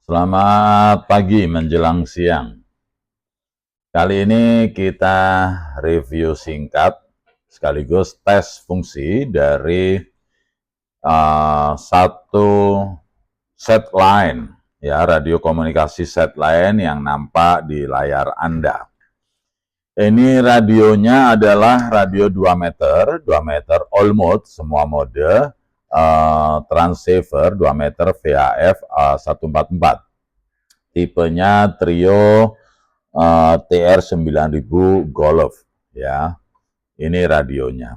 Selamat pagi menjelang siang. Kali ini kita review singkat sekaligus tes fungsi dari satu set line, ya, radio komunikasi set line yang nampak di layar Anda. Ini radionya adalah radio 2 meter all mode, semua mode, transceiver 2 meter VHF 144. Tipenya trio TR9000 Golf, ya. Ini radionya.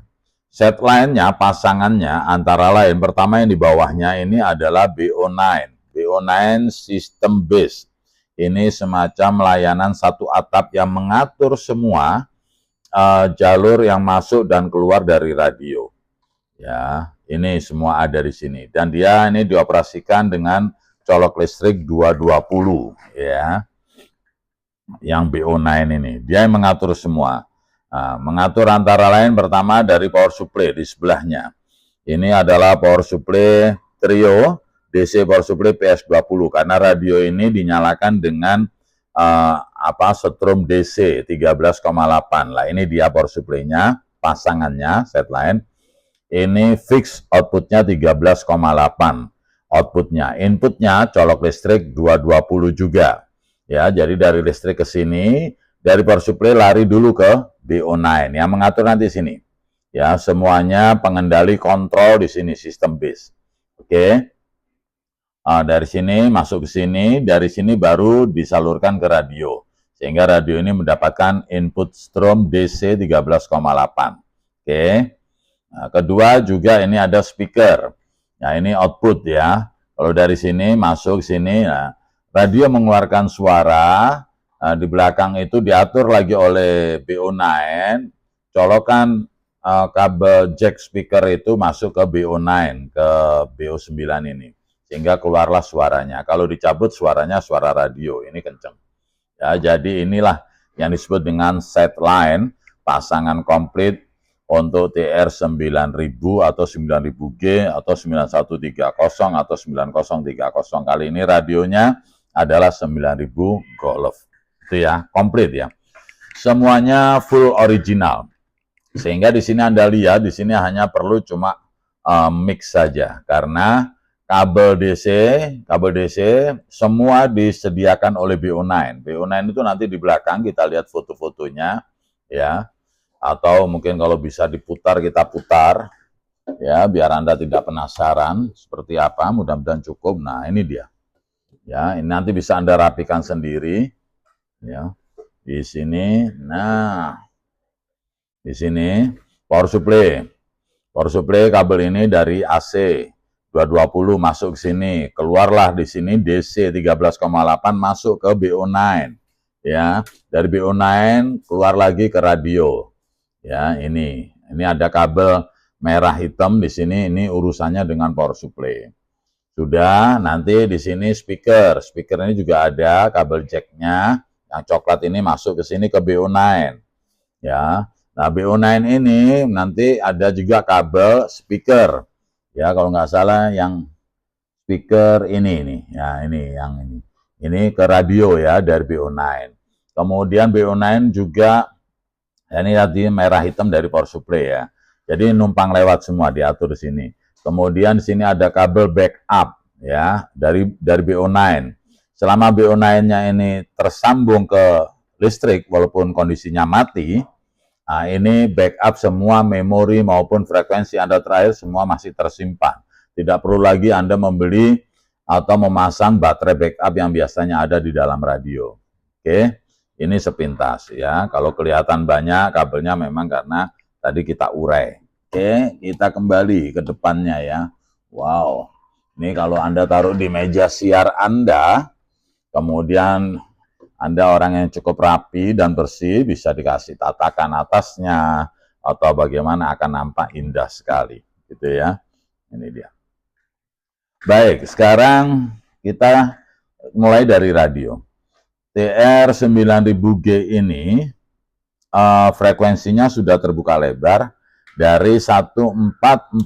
Set line-nya, pasangannya antara lain, pertama yang di bawahnya ini adalah BO9. BO9 System Base. Ini semacam layanan satu atap yang mengatur semua jalur yang masuk dan keluar dari radio. Ya, ini semua ada di sini. Dan dia ini dioperasikan dengan colok listrik 220, ya. Yang BO9 ini, dia yang mengatur semua. Nah, mengatur antara lain pertama dari power supply di sebelahnya. Ini adalah power supply trio DC power supply PS20 karena radio ini dinyalakan dengan setrum DC 13,8. Lah ini dia power supply-nya, pasangannya set line. Ini fix outputnya 13,8. Outputnya, inputnya colok listrik 220 juga. Ya, jadi dari listrik ke sini, dari power supply lari dulu ke BO9 yang mengatur nanti sini. Ya, semuanya pengendali kontrol di sini sistem base. Oke. Dari sini masuk ke sini, dari sini baru disalurkan ke radio. Sehingga radio ini mendapatkan input strom DC 13,8. Oke. Nah, kedua juga ini ada speaker. Nah, ini output ya. Kalau dari sini masuk sini, nah, radio mengeluarkan suara, di belakang itu diatur lagi oleh BO9, colokan kabel jack speaker itu masuk ke BO9, ke BO9 ini. Sehingga keluarlah suaranya. Kalau dicabut suaranya suara radio, ini kenceng. Ya, jadi inilah yang disebut dengan set line, pasangan komplit untuk TR9000 atau 9000G atau 9130 atau 9030. Kali ini radionya adalah 9000 Golf. Itu ya, komplit ya. Semuanya full original. Sehingga di sini Anda lihat, di sini hanya perlu cuma mix saja. Karena kabel DC semua disediakan oleh BO9. BO9 itu nanti di belakang kita lihat foto-fotonya, ya. Atau mungkin kalau bisa diputar, kita putar, ya, biar Anda tidak penasaran seperti apa, mudah-mudahan cukup. Nah, ini dia. Ya, ini nanti bisa Anda rapikan sendiri, ya. Di sini, nah, di sini power supply. Power supply kabel ini dari AC 220 masuk ke sini, keluarlah di sini DC 13,8 masuk ke BO9. Ya, dari BO9 keluar lagi ke radio. Ya, ini ada kabel merah hitam di sini, ini urusannya dengan power supply. Sudah, nanti di sini speaker. Speaker ini juga ada kabel jacknya, yang coklat ini masuk ke sini ke BO9. Ya, nah BO9 ini nanti ada juga kabel speaker. Ya, kalau nggak salah yang speaker ini, ya ini yang ini. Ini ke radio ya dari BO9. Kemudian BO9 juga, ya, ini tadi merah hitam dari power supply ya. Jadi numpang lewat semua diatur di sini. Kemudian di sini ada kabel backup ya dari BO9. Selama BO9-nya ini tersambung ke listrik walaupun kondisinya mati, nah ini backup semua memori maupun frekuensi Anda terakhir semua masih tersimpan. Tidak perlu lagi Anda membeli atau memasang baterai backup yang biasanya ada di dalam radio. Oke. Ini sepintas ya, kalau kelihatan banyak kabelnya memang karena tadi kita urai. Oke, kita kembali ke depannya ya. Wow, ini kalau Anda taruh di meja siar Anda, kemudian Anda orang yang cukup rapi dan bersih, bisa dikasih tatakan atasnya, atau bagaimana akan nampak indah sekali. Gitu ya, ini dia. Baik, sekarang kita mulai dari radio. TR9000G ini frekuensinya sudah terbuka lebar dari 144.000,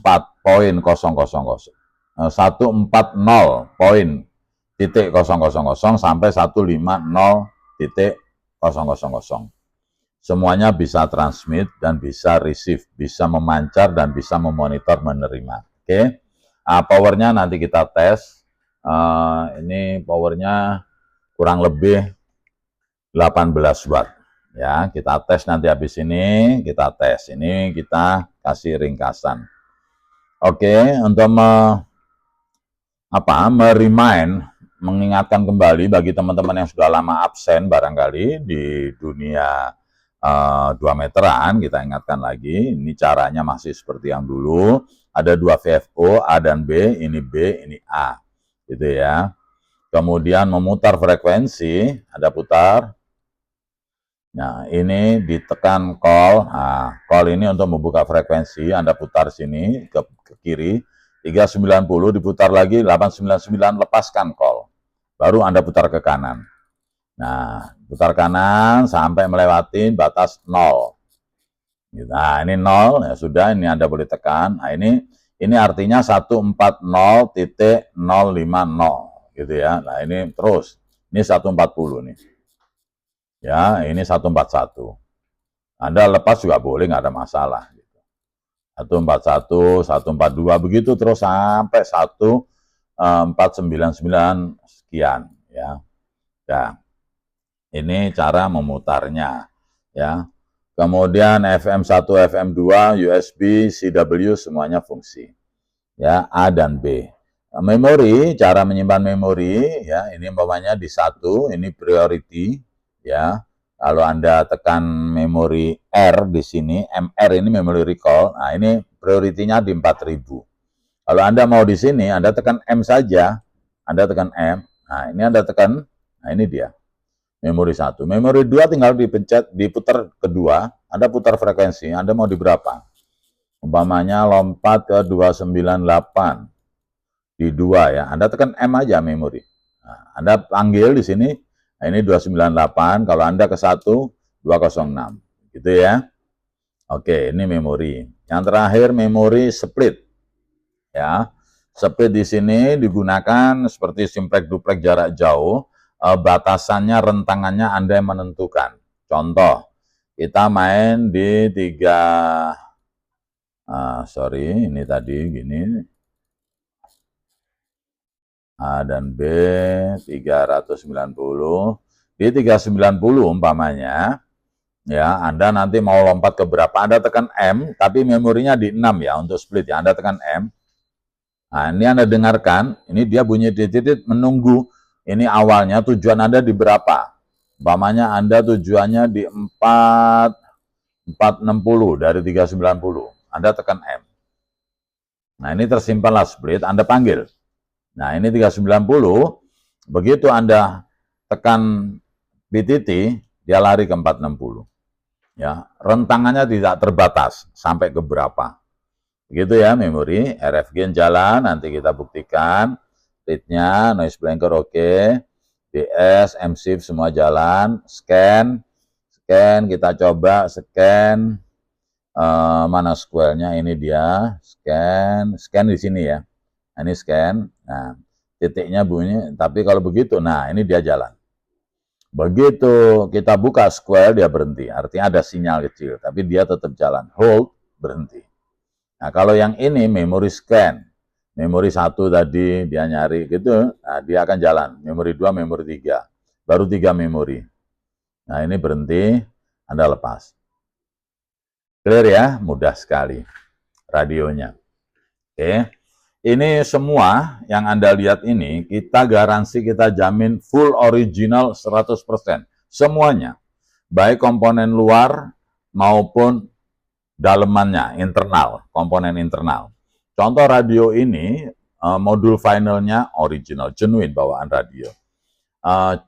140.000 sampai 150.0.000. Semuanya bisa transmit dan bisa receive, bisa memancar dan bisa memonitor, menerima. Oke, powernya nanti kita tes. Ini powernya kurang lebih 18 watt. Ya, kita tes nanti habis ini, kita tes. Ini kita kasih ringkasan. Oke, untuk meremind, mengingatkan kembali bagi teman-teman yang sudah lama absen barangkali di dunia 2 meteran, kita ingatkan lagi, ini caranya masih seperti yang dulu, ada 2 VFO, A dan B, ini B, ini A, gitu ya. Kemudian memutar frekuensi, ada putar. Nah, ini ditekan call. Nah, call ini untuk membuka frekuensi, Anda putar sini ke kiri, 390 diputar lagi, 899 lepaskan call. Baru Anda putar ke kanan. Nah, putar kanan sampai melewati batas 0. Nah, ini 0, ya sudah, ini Anda boleh tekan. Nah, ini artinya 140.050 gitu ya. Nah, ini terus. Ini 140 nih. Ya, ini 141. Anda lepas juga boleh, nggak ada masalah. 141, 142, begitu terus sampai 1499 sekian. Ya. Nah, ini cara memutarnya. Ya. Kemudian FM1, FM2, USB, CW, semuanya fungsi. Ya, A dan B. Memori, cara menyimpan memori, ya, ini umpamanya di 1, ini priority, ya. Kalau Anda tekan memori R di sini, MR ini memory recall, nah ini prioritinya di 4000. Kalau Anda mau di sini, Anda tekan M saja, Anda tekan M, nah ini Anda tekan, nah ini dia, memori 1. Memori 2 tinggal dipencet, diputar kedua, Anda putar frekuensi, Anda mau di berapa? Umpamanya lompat ke 298. Di 2 ya, Anda tekan M aja memori. Nah, Anda panggil di sini, nah ini 298, kalau Anda ke 1, 206, gitu ya. Oke, ini memori. Yang terakhir memori split. Ya, split di sini digunakan seperti simplek duplek jarak jauh, batasannya, rentangannya Anda yang menentukan. Contoh, kita main di 3, ini tadi gini, A dan B 390. Di 390 umpamanya, ya Anda nanti mau lompat ke berapa, Anda tekan M, tapi memorinya di 6 ya untuk split ya, Anda tekan M. Nah, ini Anda dengarkan, ini dia bunyi titik-titik menunggu, ini awalnya tujuan Anda di berapa. Umpamanya Anda tujuannya di 460 dari 390, Anda tekan M. Nah, ini tersimpanlah split, Anda panggil. Nah, ini 390, begitu Anda tekan PTT, dia lari ke 460. Ya, rentangannya tidak terbatas sampai ke berapa. Begitu ya memori, RF gain jalan, nanti kita buktikan. Readnya, noise blanker oke, DS, M-Shift semua jalan, scan, kita coba scan, mana square-nya, ini dia, scan di sini ya. Nah, ini scan, nah titiknya bunyi, tapi kalau begitu, nah ini dia jalan. Begitu kita buka square, dia berhenti, artinya ada sinyal kecil, tapi dia tetap jalan, hold, berhenti. Nah kalau yang ini memori scan, memori 1 tadi dia nyari gitu, nah dia akan jalan, memori 2, memori 3, baru 3 memori. Nah ini berhenti, Anda lepas. Clear ya, mudah sekali radionya. Oke. Ini semua yang Anda lihat ini, kita garansi, kita jamin full original 100%. Semuanya. Baik komponen luar maupun dalemannya, internal, komponen internal. Contoh radio ini, modul finalnya original, genuine bawaan radio.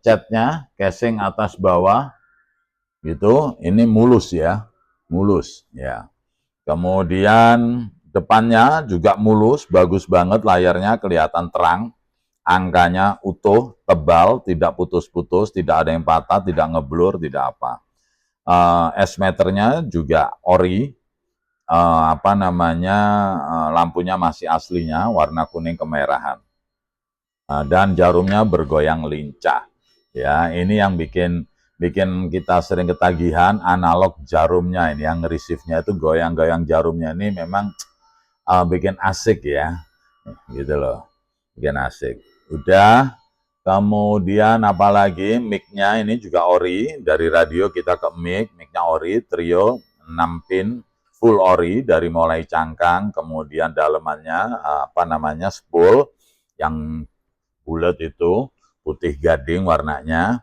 Catnya, casing atas bawah, gitu, ini mulus ya, mulus ya. Kemudian depannya juga mulus, bagus banget, layarnya kelihatan terang, angkanya utuh, tebal, tidak putus-putus, tidak ada yang patah, tidak ngeblur, tidak apa. S-meternya juga ori, lampunya masih aslinya, warna kuning kemerahan. dan jarumnya bergoyang lincah. Ya, ini yang bikin kita sering ketagihan analog jarumnya ini, yang receive-nya itu goyang-goyang jarumnya ini memang bikin asik ya, gitu loh, bikin asik. Udah, kemudian apalagi mic-nya ini juga ori, dari radio kita ke mic-nya ori, trio 6 pin, full ori dari mulai cangkang, kemudian dalemannya spool yang bulat itu putih gading warnanya,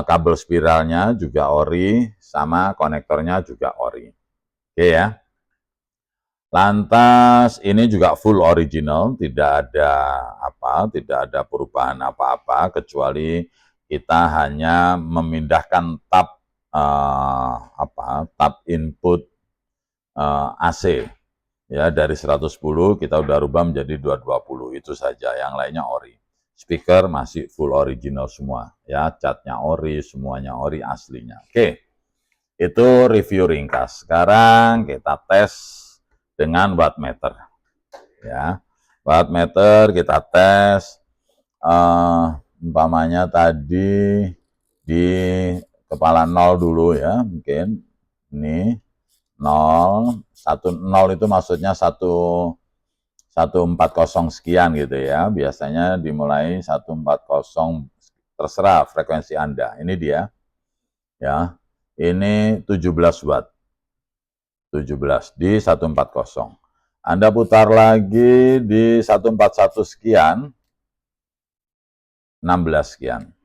kabel spiralnya juga ori, sama konektornya juga ori. Oke ya. Lantas ini juga full original, tidak ada perubahan apa-apa kecuali kita hanya memindahkan tab tab input AC ya, dari 110 kita udah rubah menjadi 220, itu saja, yang lainnya ori. Speaker masih full original semua ya, catnya ori, semuanya ori aslinya. Oke, itu review ringkas. Sekarang kita tes dengan wattmeter ya. Wattmeter kita tes umpamanya tadi di kepala 0 dulu ya, mungkin ini 0, 0 itu maksudnya 140 sekian gitu ya. Biasanya dimulai 140, terserah frekuensi Anda. Ini dia. Ya. Ini 17 watt. 17 di 140. Anda putar lagi di 141 sekian, 16 sekian.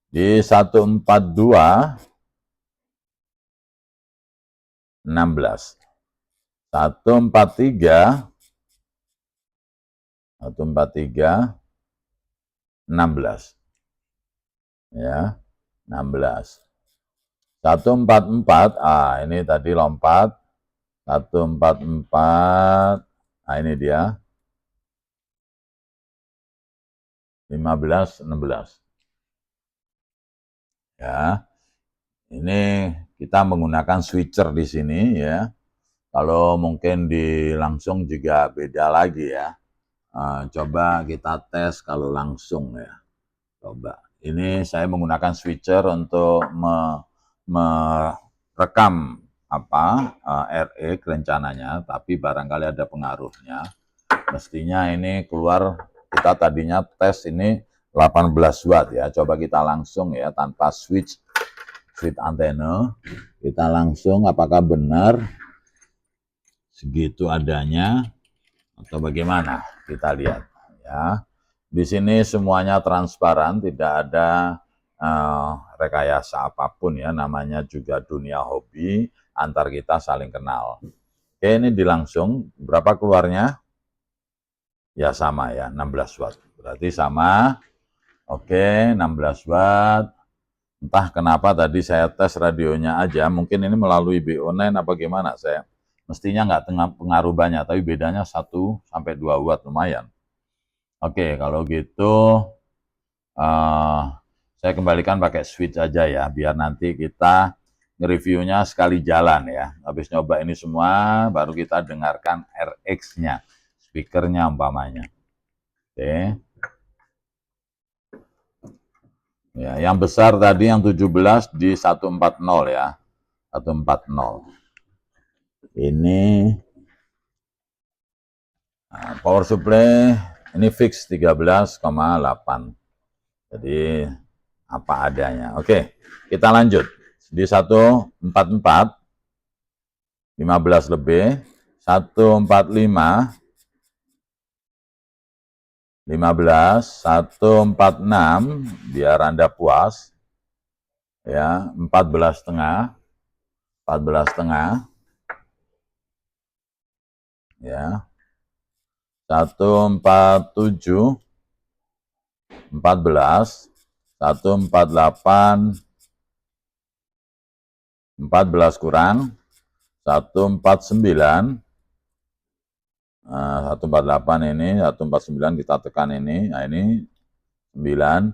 Di 142, 16. 143, 16. Ya, 16. 144, ini tadi lompat. 144, ini dia. 15, 16. Ya. Ini kita menggunakan switcher di sini ya. Kalau mungkin di langsung juga beda lagi ya. Coba kita tes kalau langsung ya. Coba. Ini saya menggunakan switcher untuk merekam RE rencananya, tapi barangkali ada pengaruhnya. Mestinya ini keluar, kita tadinya tes ini 18 watt ya. Coba kita langsung ya, tanpa switch antena. Kita langsung apakah benar segitu adanya atau bagaimana? Kita lihat ya. Di sini semuanya transparan, tidak ada rekayasa apapun ya, namanya juga dunia hobi, antar kita saling kenal. Oke, ini dilangsung, berapa keluarnya? Ya sama ya, 16 watt. Berarti sama. Oke, 16 watt. Entah kenapa tadi saya tes radionya aja, mungkin ini melalui BO9 apa gimana, saya mestinya nggak pengaruh banyak, tapi bedanya 1 sampai 2 watt, lumayan. Oke, kalau gitu saya kembalikan pakai switch aja ya, biar nanti kita nge-reviewnya sekali jalan ya. Habis nyoba ini semua, baru kita dengarkan RX-nya, speakernya umpamanya. Oke. Ya, yang besar tadi yang 17 di 140 ya. 140. Ini power supply ini fix 13,8. Jadi apa adanya. Oke, kita lanjut. Di 144 15 lebih, 145 15, 146 biar Anda puas. Ya, 14,5. 14,5. Ya. 147 14, 148 14 kurang, 149 148 ini, 149 kita tekan ini, nah ini 9,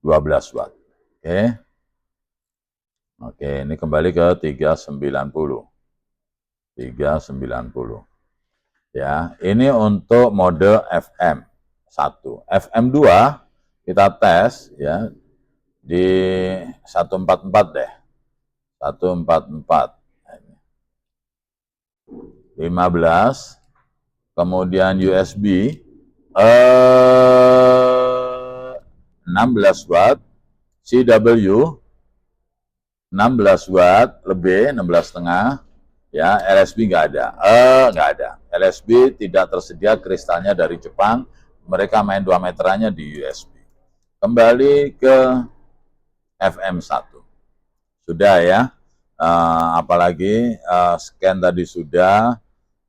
12 watt. Oke. Oke, ini kembali ke 390. 390. Ya, ini untuk mode FM 1. FM 2 kita tes ya di 144 deh. 144. 15, kemudian USB 16 watt, CW 16 watt lebih 16,5 ya, LSB nggak ada. Nggak ada. LSB tidak tersedia, kristalnya dari Jepang. Mereka main 2 meterannya di USB. Kembali ke FM1. Sudah ya. Apalagi scan tadi sudah,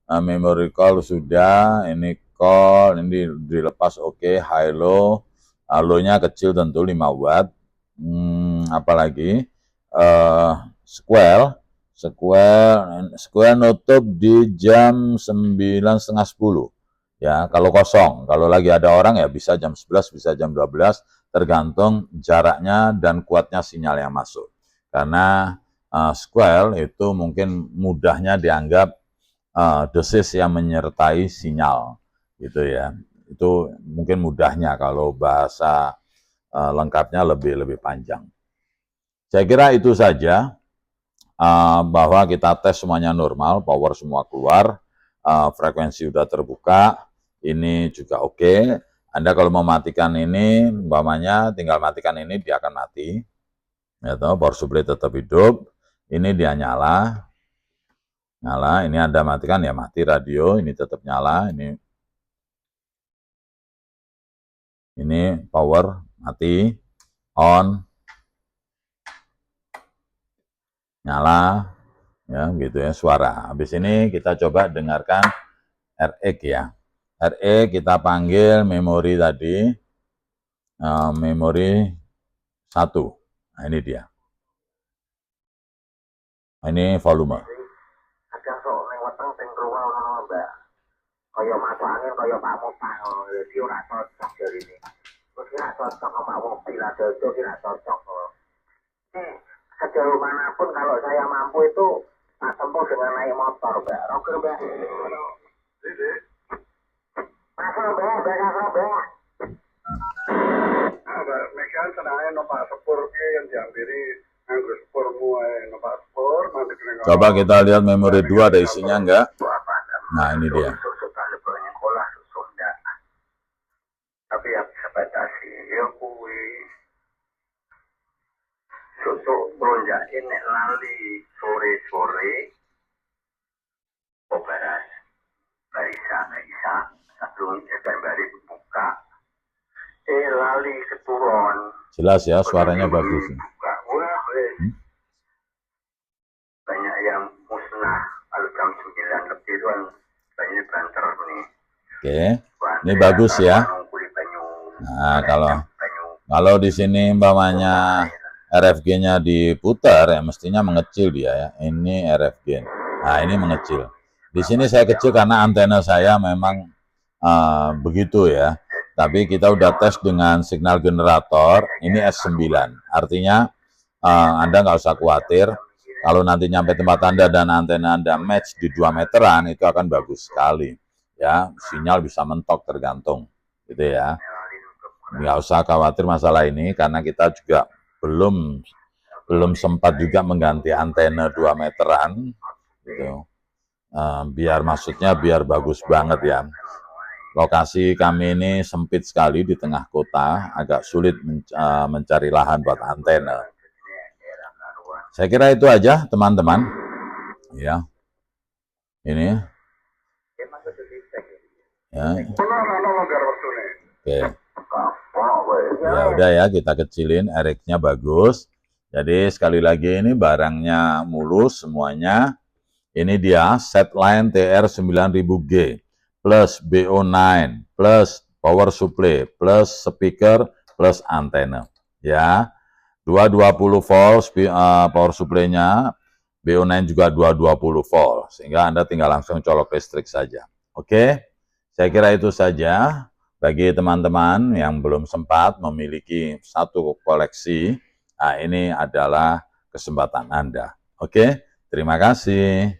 memory call sudah, ini call, ini dilepas oke, high low, low-nya kecil tentu 5 watt. Apalagi Square nutup di jam 9:30 10 ya, kalau kosong. Kalau lagi ada orang ya bisa jam 11, bisa jam 12, tergantung jaraknya dan kuatnya sinyal yang masuk. Karena Square itu mungkin mudahnya dianggap dosis yang menyertai sinyal gitu ya. Itu mungkin mudahnya, kalau bahasa lengkapnya lebih panjang. Saya kira itu saja, bahwa kita tes semuanya normal, power semua keluar, frekuensi sudah terbuka, ini juga oke. Anda kalau mau matikan ini, umpamanya tinggal matikan ini, dia akan mati. Ya, power supply tetap hidup, ini dia nyala, ini Anda matikan ya mati radio, ini tetap nyala, ini power mati, on, nyala, ya gitu ya suara. Habis ini kita coba dengarkan RX ya. RX kita panggil memori tadi, memori 1. Nah ini dia. Ini volume. Kadang sok ning weteng sing ruwel ngono, Mbak. Kaya masuk angin kaya Pak Mopang ngono, dadi ora cocok jarine. Terus ora cocok sama Pak Mobil, ada itu ora cocok. Sejauh manapun kalau saya mampu itu tak tempuh dengan naik motor, Mbak. Roger, Mbak. Ini. Masuk, Mbak, Mbak. Mbak, mekan senangnya numpak sepur ki yang diampiri nganggo sepurmu ae, numpak sepur nanti kena. Coba kita lihat memori 2 ada isinya enggak? Nah, ini dia. Tapi yang bisa batasi ya kuwi susuk lonjakin nek lali sore-sore operas bisa sebelum Februari buka lali keturun jelas ya, suaranya bagus. Banyak yang musnah kalau jam 9 lebih itu kan banyak banter nih. Oke, ini bagus ya. Nah, kalau di sini umpamanya RFG-nya diputar ya mestinya mengecil dia ya. Ini RFG. Nah, ini mengecil. Di sini saya kecil karena antena saya memang begitu ya. Tapi kita udah tes dengan signal generator, ini S9. Artinya Anda nggak usah khawatir. Kalau nanti nyampe tempat Anda dan antena Anda match di 2 meteran, itu akan bagus sekali. Ya, sinyal bisa mentok tergantung. Gitu ya. Nggak usah khawatir masalah ini, karena kita juga belum sempat juga mengganti antena 2 meteran. Gitu. Biar bagus banget ya. Lokasi kami ini sempit sekali di tengah kota, agak sulit mencari lahan buat antena. Saya kira itu aja teman-teman. Ya, ini. Ya. Oke. Ya udah ya, kita kecilin, RX-nya bagus. Jadi sekali lagi ini barangnya mulus semuanya. Ini dia setline TR9000G plus BO9 plus power supply plus speaker plus antena. Ya. 220 volt power supply-nya, BO9 juga 220 volt, sehingga Anda tinggal langsung colok listrik saja. Oke, saya kira itu saja. Bagi teman-teman yang belum sempat memiliki satu koleksi, nah ini adalah kesempatan Anda. Oke, terima kasih.